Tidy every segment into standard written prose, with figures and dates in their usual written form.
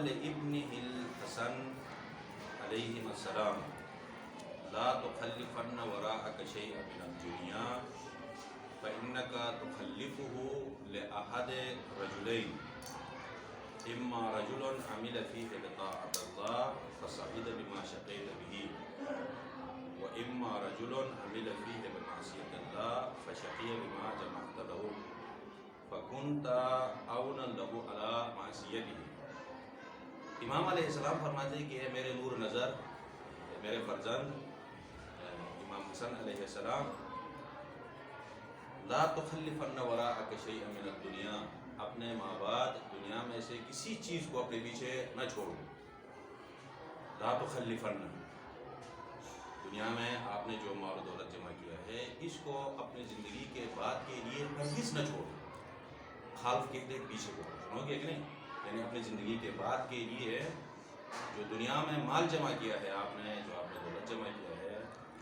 لابنه الحسن علیہ السلام لا تخلفن وراءك شيئا من الدنيا فإنك تخلفه لأحد رجلين إما رجل عمل فيه بطاعة الله فسعد بما شقيت به وإما رجل عمل فيه بمعصية الله فشقي بما جمعت له فكنت عونا له على معصيته۔ امام علیہ السلام فرماتے ہیں کہ اے میرے نور نظر، میرے فرزند امام حسن علیہ السلام، لا تخلفن وراءک شیئا من الدنیا، اپنے ماں بعد دنیا میں سے کسی چیز کو اپنے پیچھے نہ چھوڑو۔ لا تخلفن، دنیا میں آپ نے جو مال و دولت جمع کیا ہے اس کو اپنی زندگی کے بعد کے لیے ہرگز نہ چھوڑو۔ خالف کے دیکھ پیچھے کو سنو گے کہ نہیں، یعنی اپنی زندگی کے بعد کے لیے جو دنیا میں مال جمع کیا ہے آپ نے، جو آپ نے دولت جمع کیا ہے،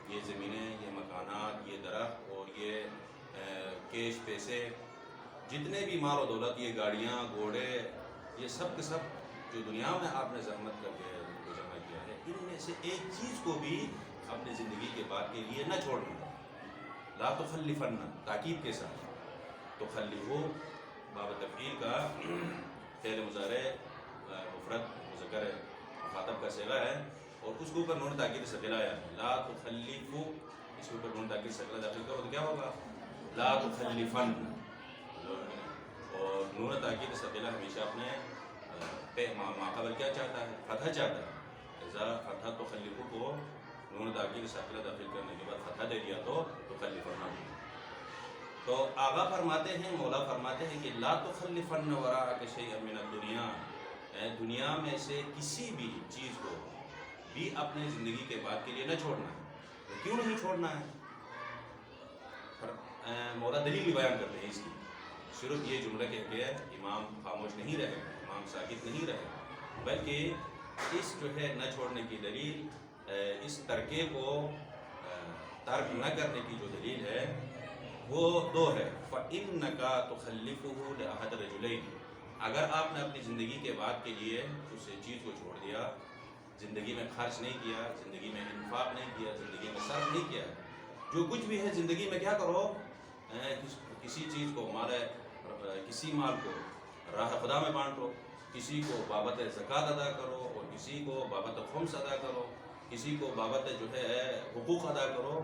یہ زمینیں، یہ مکانات، یہ درخت اور یہ کیش پیسے، جتنے بھی مال و دولت، یہ گاڑیاں، گھوڑے، یہ سب کے سب جو دنیا میں آپ نے زحمت کر کے جمع کیا ہے، ان میں سے ایک چیز کو بھی اپنی زندگی کے بعد کے لیے نہ چھوڑنا۔ لا تخلفن، تاکید کے ساتھ، تخلفو باب تفعیل کا فعل مضارع مفرد مذکر مخاطب کا صیغہ ہے اور اس کے اوپر نون تاکید ثقیلہ آیا ہے۔ لا تخلفو، اس کے اوپر نون تاکید ثقیلہ داخل کرو تو کیا ہوگا؟ لا تخلفن، اور نون تاکید ثقیلہ ہمیشہ اپنے ماقبل کیا چاہتا ہے؟ فتح چاہتا ہے۔ اذا فتح تخلفو کو نون تاکید ثقیلہ داخل کرنے کے بعد فتح دے دیا تو تخلفن۔ تو آقا فرماتے ہیں، مولا فرماتے ہیں کہ لا تخلفن وراءک شیئا من الدنیا، دنیا میں سے کسی بھی چیز کو بھی اپنے زندگی کے بعد کے لیے نہ چھوڑنا ہے۔ کیوں نہیں چھوڑنا ہے؟ مولا دلیل بھی بیان کرتے ہیں اس کی۔ صرف یہ جملہ کہہ کے امام خاموش نہیں رہے، امام ساکت نہیں رہے، بلکہ اس جو ہے نہ چھوڑنے کی دلیل، اس ترکے کو ترک نہ کرنے کی جو دلیل ہے وہ دو ہے۔ فَإِنَّكَ تُخَلِّفُهُ لِأَحَدِ رَجُلَيْنِ، اگر آپ نے اپنی زندگی کے بعد کے لیے اس چیز کو چھوڑ دیا، زندگی میں خرچ نہیں کیا، زندگی میں انفاق نہیں کیا، زندگی میں صرف نہیں کیا، جو کچھ بھی ہے زندگی میں کیا کرو، کسی چیز کو کسی مال کو راہ خدا میں بانٹو، کسی کو بابت زکوٰۃ ادا کرو اور کسی کو بابت خمس ادا کرو، کسی کو بابت جو ہے حقوق ادا کرو،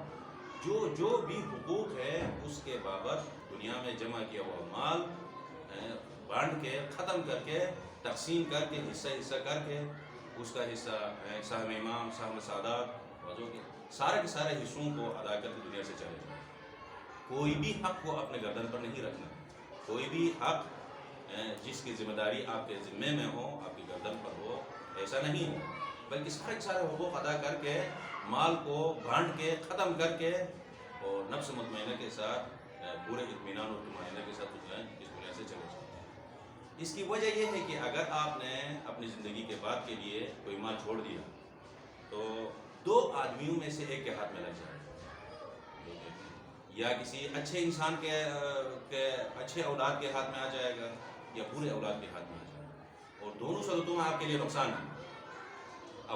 جو بھی حقوق ہے اس کے بابت دنیا میں جمع کیا ہوا مال بانٹ کے، ختم کر کے، تقسیم کر کے، حصہ کر کے، اس کا حصہ سہم امام، سہم سادات، اور جو کہ سارے کے سارے حصوں کو ادا کر کے دنیا سے چلے جائیں۔ کوئی بھی حق کو اپنے گردن پر نہیں رکھنا، کوئی بھی حق جس کی ذمہ داری آپ کے ذمے میں ہو، آپ کی گردن پر ہو، ایسا نہیں ہو، بلکہ سارے کے سارے حقوق ادا کر کے، مال کو بانٹ کے، ختم کر کے، اور نفس مطمئنہ کے ساتھ، پورے اطمینان اور طمانینہ کے ساتھ اس دنیا سے چلے جائیں۔ اس کی وجہ یہ ہے کہ اگر آپ نے اپنی زندگی کے بعد کے لیے کوئی مال چھوڑ دیا تو دو آدمیوں میں سے ایک کے ہاتھ میں لگ جائے، یا کسی اچھے انسان کے اچھے اولاد کے ہاتھ میں آ جائے گا، یا برے اولاد کے ہاتھ میں آ جائے گا، اور دونوں صورتوں میں آپ کے لیے نقصان ہے۔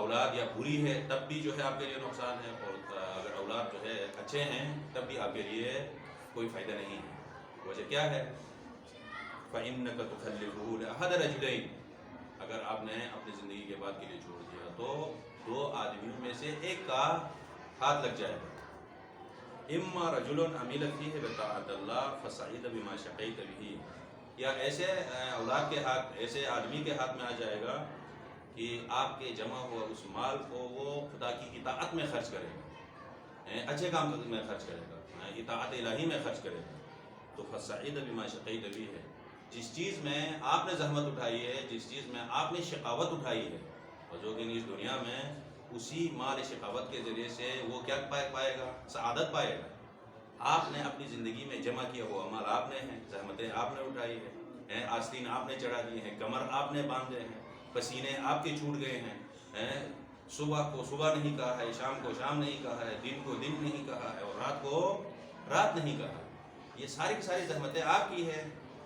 اولاد یا بری ہے تب بھی جو ہے آپ کے لیے نقصان ہے، اور اگر اولاد جو ہے اچھے ہیں تب بھی آپ کے لیے کوئی فائدہ نہیں ہے۔ وجہ کیا ہے؟ فَإِنَّكَ تُخَلِّفُهُ لِأَحَدِ رَجُلَيْنِ، اگر آپ نے اپنی زندگی کے بعد کے لیے چھوڑ دیا تو دو آدمیوں میں سے ایک کا ہاتھ لگ جائے گا۔ اما رجل عمل فیہ بطاعت اللہ فسعد بما شقیت بہ، یا ایسے اولاد کے ہاتھ، ایسے آدمی کے ہاتھ میں آ جائے گا کہ آپ کے جمع ہوا اس مال کو وہ خدا کی اطاعت میں خرچ کرے گا، اچھے کام میں خرچ کرے گا، اطاعت الہی میں خرچ کرے گا، تو فسعد بما شقیت بہ ہے، جس چیز میں آپ نے زحمت اٹھائی ہے، جس چیز میں آپ نے شقاوت اٹھائی ہے، اور جو کہ اس دنیا میں اسی مال شقاوت کے ذریعے سے وہ کیا پائے گا؟ سعادت پائے گا۔ آپ نے اپنی زندگی میں جمع کیا ہوا مال آپ نے ہیں، زحمتیں آپ نے اٹھائی ہیں، آستین آپ نے چڑھا دی ہیں، کمر آپ نے باندھے ہیں، پسینے آپ کے چھوٹ گئے ہیں، صبح کو صبح نہیں کہا ہے، شام کو شام نہیں کہا ہے، دن کو دن نہیں کہا ہے، اور رات کو رات نہیں کہا ہے۔ یہ ساری کی ساری زحمتیں آپ کی ہیں،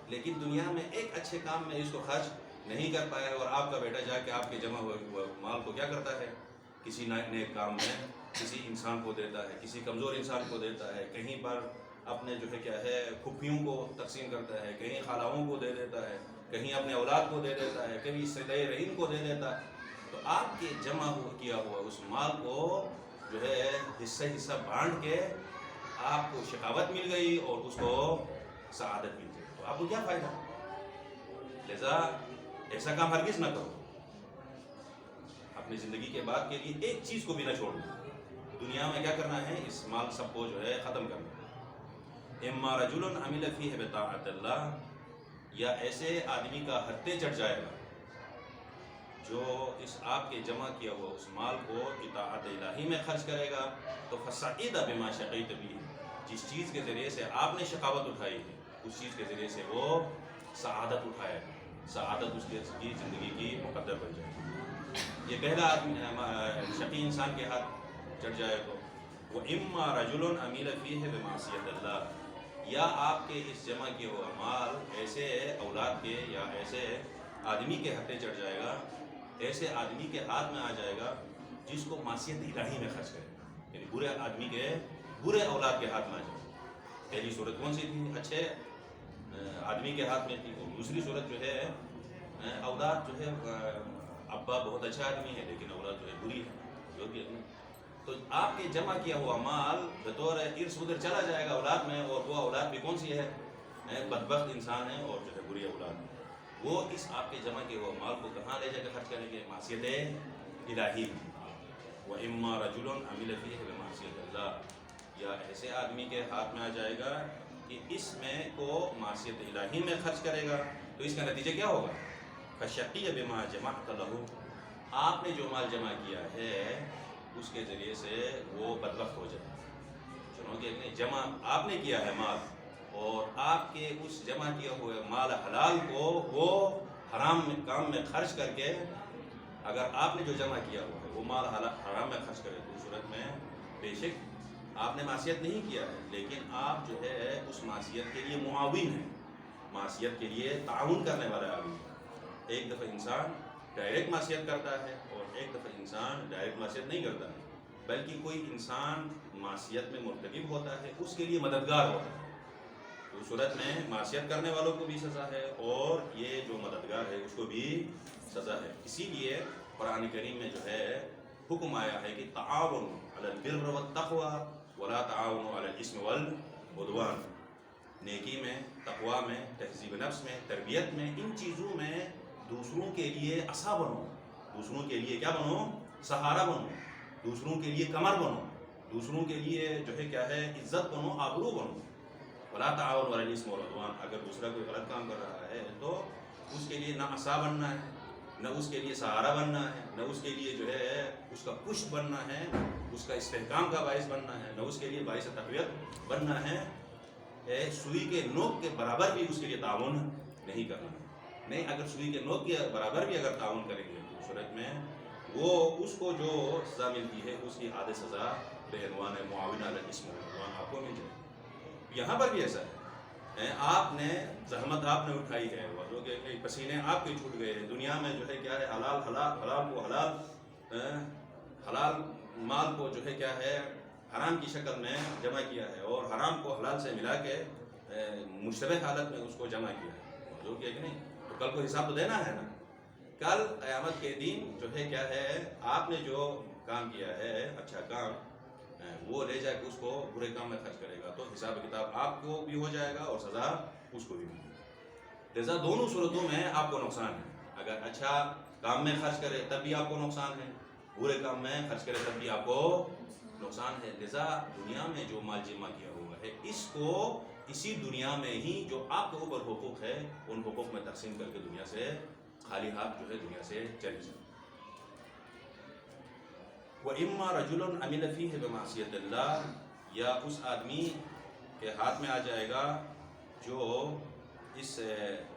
لیکن دنیا میں ایک اچھے کام میں اس کو خرچ نہیں کر پایا اور آپ کا بیٹا جا کے آپ کے جمع ہوئے مال کو کیا کرتا ہے، کسی نیک کام میں کسی انسان کو دیتا ہے، کسی کمزور انسان کو دیتا ہے، کہیں پر اپنے جو ہے کیا ہے پھپھیوں کو تقسیم کرتا ہے، کہیں خالاؤں کو دے دیتا ہے، کہیں اپنے اولاد کو دے دیتا ہے، کہیں صلہ رحم کو دے دیتا ہے. تو آپ کے جمع کیا ہوا اس مال کو جو ہے حصہ بانٹ کے آپ کو شقاوت مل گئی اور اس کو سعادت مل گئی، تو آپ کو کیا فائدہ؟ لہذا ایسا کام ہرگز نہ کرو. اپنی زندگی کے بعد کے لیے ایک چیز کو بھی نہ چھوڑو. دنیا میں کیا کرنا ہے، اس مال سب کو جو ہے ختم کرنا ہے. اما رجل عمل فیہ بطاعت اللہ، یا ایسے آدمی کا ہرتے چڑھ جائے گا جو اس آپ کے جمع کیا ہوا اس مال کو اطاعت الہی میں خرچ کرے گا، تو فسعید بما شقیت بھی، جس چیز کے ذریعے سے آپ نے شقاوت اٹھائی ہے اس چیز کے ذریعے سے وہ سعادت اٹھائے گا، سعادت اس کی زندگی کی مقدر بن جائے گی. یہ پہلا آدمی شقی انسان کے ہاتھ چڑھ جائے تو وہ اما رجل عمل فیہ بمعصیت اللہ، یا آپ کے اس جمع کیے ہوا مال ایسے اولاد کے یا ایسے آدمی کے ہاتھے چڑھ جائے گا، ایسے آدمی کے ہاتھ میں آ جائے گا جس کو معصیت الہی میں خرچ کرے گا، یعنی برے آدمی کے برے اولاد کے ہاتھ میں آ جائے گا. پہلی صورت کون سی تھی؟ اچھے آدمی کے ہاتھ میں تھی. اور دوسری صورت جو ہے اولاد جو ہے ابا بہت اچھا آدمی ہے لیکن اولاد جو ہے بری ہے، جو بھی ہے. تو آپ کے جمع کیا ہوا مال بطور ارث ادھر چلا جائے گا اولاد میں، اور وہ اولاد بھی کون سی ہے؟ بدبخت انسان ہے اور جو ہے بری اولاد ہے. وہ اس آپ کے جمع کیے ہوا مال کو کہاں لے جا کے خرچ کریں گے؟ معصیت الہی. وَإِمَّا رَجُلٌ عَمِلَ فِيهِ بِمَعْصِيَتِ اللَّهِ، یا ایسے آدمی کے ہاتھ میں آ جائے گا کہ اس میں کو معصیت الہی میں خرچ کرے گا، تو اس کا نتیجہ کیا ہوگا؟ فَشَقِيَ بِمَا جَمَعْتَ لَهُ، آپ نے جو مال جمع کیا ہے اس کے ذریعے سے وہ بدبخت ہو جائے. چنانچہ جمع آپ نے کیا ہے مال، اور آپ کے اس جمع کیا ہوئے مال حلال کو وہ حرام کام میں خرچ کر کے، اگر آپ نے جو جمع کیا ہوا ہے وہ مال حرام میں خرچ کرے تو اس صورت میں بے شک آپ نے معصیت نہیں کیا ہے، لیکن آپ جو ہے اس معصیت کے لیے معاون ہیں، معصیت کے لیے تعاون کرنے والا آدمی. ایک دفعہ انسان ڈائریکٹ معصیت کرتا ہے اور ایک دفعہ انسان ڈائریکٹ معصیت نہیں کرتا ہے، بلکہ کوئی انسان معصیت میں مرتکب ہوتا ہے اس کے لیے مددگار ہوتا ہے، تو اس صورت میں معصیت کرنے والوں کو بھی سزا ہے اور یہ جو مددگار ہے اس کو بھی سزا ہے. اسی لیے قرآن کریم میں جو ہے حکم آیا ہے کہ تعاون علی البر والتقوی ولا تعاون علی الاثم والعدوان، نیکی میں، تقوی میں، تہذیب نفس میں، تربیت میں، ان چیزوں میں دوسروں کے لیے عصا بنو، دوسروں کے لیے کیا بنو؟ سہارا بنو، دوسروں کے لیے کمر بنو، دوسروں کے لیے جو ہے کیا ہے عزت بنو، آبرو بنو. ولا تعاون علی الاثم والعدوان، اگر دوسرا کوئی غلط کام کر رہا ہے تو اس کے لیے نہ عصا بننا ہے، نہ اس کے لیے سہارا بننا ہے، نہ اس کے لیے جو ہے اس کا پشت بننا ہے، اس کا استحکام کا باعث بننا ہے، نہ اس کے لیے باعث تقویت بننا ہے. سوئی کے نوک کے برابر بھی اس کے لیے تعاون نہیں کرنا ہے. نہیں، اگر سوئی کے نوک کے برابر بھی اگر تعاون کریں گے تو اس صورت میں وہ اس کو جو سزا ملتی ہے اس کی آدھے سزا بعنوان معاون علی الاثم والعدوان آپ کو مل جائے. یہاں پر بھی ایسا ہے، آپ نے زحمت آپ نے اٹھائی ہے، جو کہ پسینے آپ کے چھوٹ گئے ہیں، دنیا میں جو ہے کیا ہے حلال کو حلال مال کو جو ہے کیا ہے حرام کی شکل میں جمع کیا ہے اور حرام کو حلال سے ملا کے مشتبہ حالت میں اس کو جمع کیا ہے، جو کہ نہیں، تو کل کو حساب تو دینا ہے نا. کل قیامت کے دن جو ہے کیا ہے آپ نے جو کام کیا ہے اچھا کام، وہ لے جا کے اس کو برے کام میں خرچ کرے گا تو حساب کتاب آپ کو بھی ہو جائے گا اور سزا اس کو بھی ملے گی. لہٰذا دونوں صورتوں میں آپ کو نقصان ہے. اگر اچھا کام میں خرچ کرے تب بھی آپ کو نقصان ہے، برے کام میں خرچ کرے تب بھی آپ کو نقصان ہے. لہٰذا دنیا میں جو مال جمع کیا ہوا ہے اس کو اسی دنیا میں ہی جو آپ کے اوپر حقوق ہے ان حقوق میں تقسیم کر کے دنیا سے خالی ہاتھ جو ہے دنیا سے چلے جائیں. وَإِمَّا رَجُلٌ عَمِلَ فِيهِ بِمَعْصِيَتِ اللَّهِ، یا اس آدمی کے ہاتھ میں آ جائے گا جو اس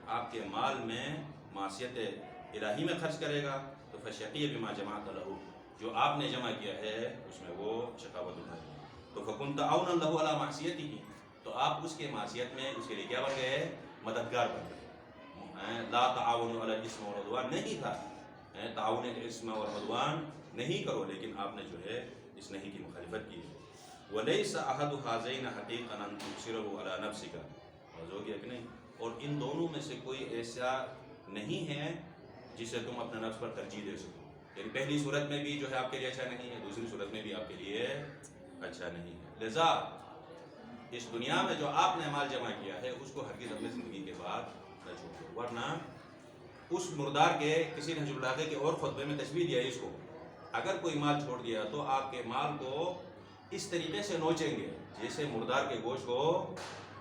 آپ کے مال میں معصیت الہی میں خرچ کرے گا، تو فَشَقِيَ بِمَا جَمَعْتَ لَهُ، جو آپ نے جمع کیا ہے اس میں وہ شقاوت اٹھائے گا. تو فَكُنْتَ عَوْنًا لَهُ عَلَى مَعْصِيَتِهِ، تو آپ اس کے معصیت میں اس کے لیے کیا بن گئے؟ مددگار بن گئے. لا تعاون علی الاسم والعدوان نہیں تھا، تعاون الاسم والعدوان نہیں کرو، لیکن آپ نے جو ہے اس نہیں کی مخالفت کی ہے۔ وَلَيْسَ أَحَدُ هَذَيْنِ حَقِيقًا أَن تُبْصِرَهُ عَلَى نَفْسِكَ، واضح ہو گیا کہ نہیں؟ اور ان دونوں میں سے کوئی ایسا نہیں ہے جسے تم اپنے نفس پر ترجیح دے سکو، یعنی پہلی صورت میں بھی جو ہے آپ کے لیے اچھا نہیں ہے، دوسری صورت میں بھی آپ کے لیے اچھا نہیں ہے۔ لذا اس دنیا میں جو آپ نے مال جمع کیا ہے اس کو ہرگز اپنی زندگی کے بعد نہ چھوڑو، ورنہ اس مردار کے کسی نے حجب العقیدہ کے اور خطبے میں تشبیہ دیا اس کو، اگر کوئی مال چھوڑ دیا تو آپ کے مال کو اس طریقے سے نوچیں گے جیسے مردار کے گوشت کو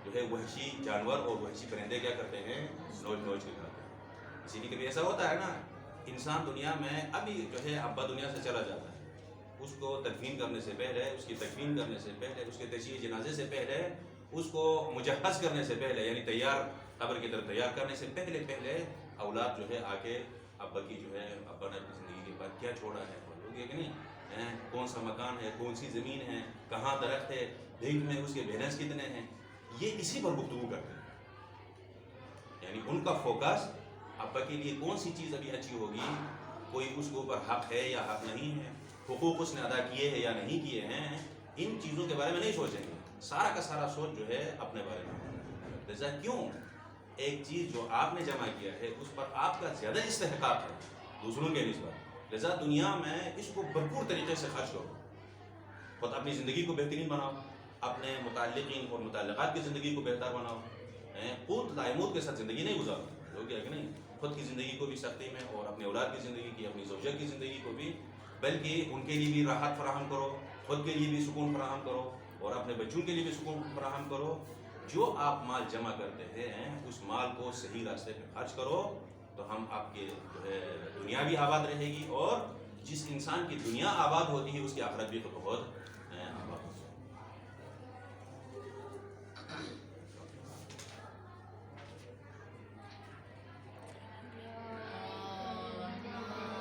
جو ہے وحشی جانور اور وحشی پرندے کیا کرتے ہیں، نوچ نوچ کے کھاتے ہیں۔ اسی لیے کبھی ایسا ہوتا ہے نا، انسان دنیا میں ابھی جو ہے ابا دنیا سے چلا جاتا ہے، اس کو تدفین کرنے سے پہلے، اس کی تکفین کرنے سے پہلے، اس کے تشییع جنازے سے پہلے، اس کو مجہز کرنے سے پہلے، یعنی تیار قبر کی طرف تیار کرنے سے پہلے اولاد جو ہے آ کے ابا کی جو ہے ابا نے اپنی زندگی کے بعد کیا چھوڑا ہے، بولو گے کہ نہیں، کون سا مکان ہے، کون سی زمین ہے، کہاں درخت ہے، بھیگ میں اس کے بیلنس کتنے ہیں، یہ اسی پر گفتگو کرتے ہیں۔ یعنی ان کا فوکس ابا کے لیے کون سی چیز ابھی اچھی ہوگی، کوئی اس کے اوپر حق ہے یا حق نہیں ہے، حقوق اس نے ادا کیے ہیں یا نہیں کیے ہیں، ان چیزوں کے بارے میں نہیں سوچیں گے، سارا کا سارا سوچ جو ہے اپنے بارے میں۔ لذا کیوں ایک چیز جو آپ نے جمع کیا ہے اس پر آپ کا زیادہ استحقاق ہے دوسروں کے نسبت، لذا دنیا میں اس کو بھرپور طریقے سے خرچ کرو، خود اپنی زندگی کو بہترین بناؤ، اپنے متعلقین اور متعلقات کی زندگی کو بہتر بناؤ، خود دائمود کے ساتھ زندگی نہیں گزارو، ہو گیا کہ نہیں، خود کی زندگی کو بھی سختی میں اور اپنے اولاد کی زندگی کی، اپنی زوجہ کی زندگی کو بھی، بلکہ ان کے لیے بھی راحت فراہم کرو، خود کے لیے بھی سکون فراہم کرو اور اپنے بچوں کے لیے بھی سکون فراہم کرو۔ جو آپ مال جمع کرتے ہیں اس مال کو صحیح راستے پہ خرچ کرو تو ہم آپ کے جو ہے دنیا بھی آباد رہے گی، اور جس انسان کی دنیا آباد ہوتی ہے اس کی آخرت بھی بہت